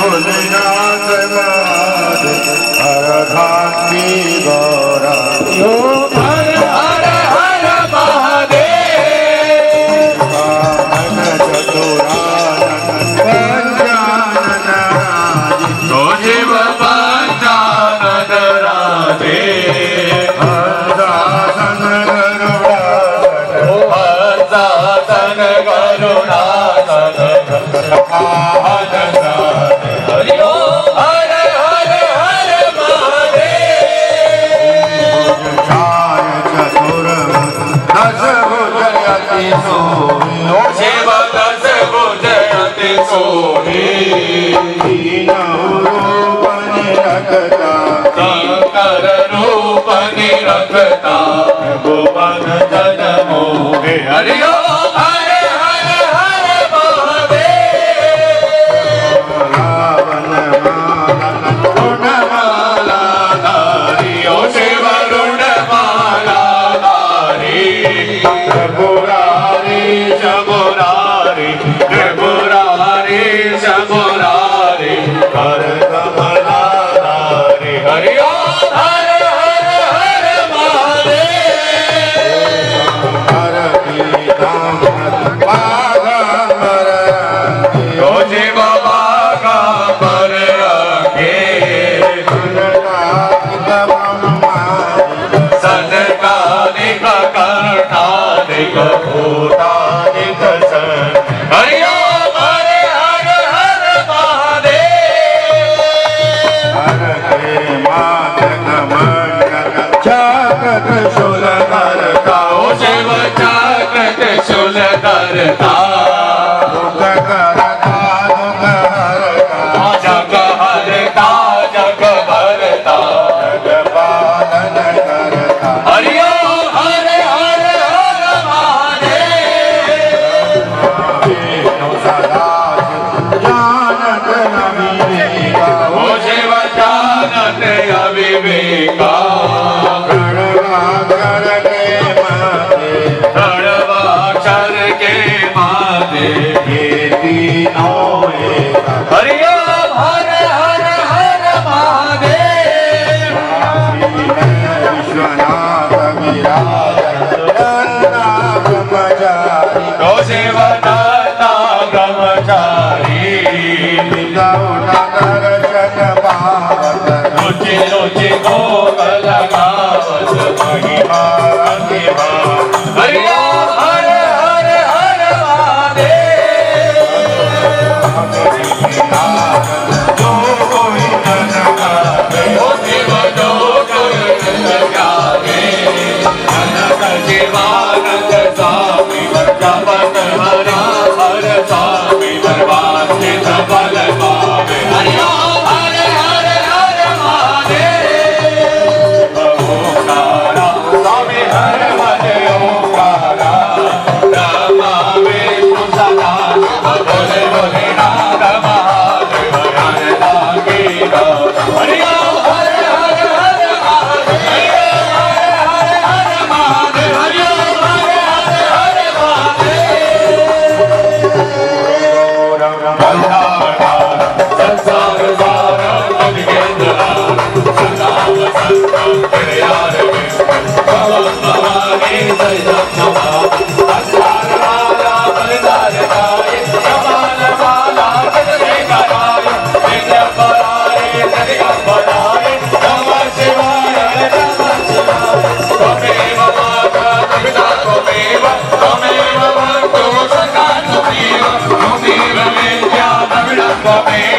भोलेनाथ हर भांति गौरा हर हर हर महादेव वामन चतुरानन पंचानन तो शिव पंचानन राजे हरदासन हरदासन करुणासन हरि ओम हर हर हर महादेव दस भुजयति सोहि शिव दस भुजयति सोहि रूप निरखता शंकर रूप निरखता भुवन जन मोहे हरि ओम हर हर हर महादेव रावण ऋणमाला धारी ओ शिव ऋणमाला धारी त्रिपुरारी शमुरारी त्रिपुरारी शमुरारी कर कमला धारी हरि ओम हर हर हर महादेव हर पीताम पागमर ओ शिव बागा पर रखे सनकादिक कर्णादिक भूतादिक सन हरि ओम हर हर हर महादेव हर के मातक मंडक जगत शुल करता ओ शिव जागृत शूल करता दुख करता दुख हरता जग हरता जग भरता जग पालन करता हरि ओम हर हर हर महादेव विष्णु सदा जानत न विवेका ओ शिव जानत अविवेका प्रणवाकर के माते प्रणवाक्षर के माते ये तीनों एक हरि ओम हर हर हर महादेव विश्वनाथ विराज ब्रह्मचारी ओ शिव दाता ब्रह्मचारी दर्शन पावत रुचि रुचि भोग लगावत महिमा महिमा हरि ओम हर हर हर महादेव जो कोई जन गावे ओ शिव जो कोई जन गावे अनंत शिवानंद स्वामी जपत हरा हर स्वामी दरबार से सबल पावे हरि ओम हर हर हर महादेव ओंकारा स्वामी हर हरे ओंकारा ब्रह्मा विष्णु सदा बोले बोले नाद महादेव हरदा की हरि ओम हर हर हर महादेव हर हर हर महादेव हरि ओम हर हर हर महादेव संसार सारा जगेंद्र सदा वसंत प्रियार भवानी सैदम नमः संसार माला बलिदान गाय कमाल माला कदले कराय नित्य पराय जगत पराय नमः शिवाय त्वमेव माता पिता त्वमेव त्वमेव भक्तो सखा त्वमेव त्वमेव विद्या द्रविणं त्वमेव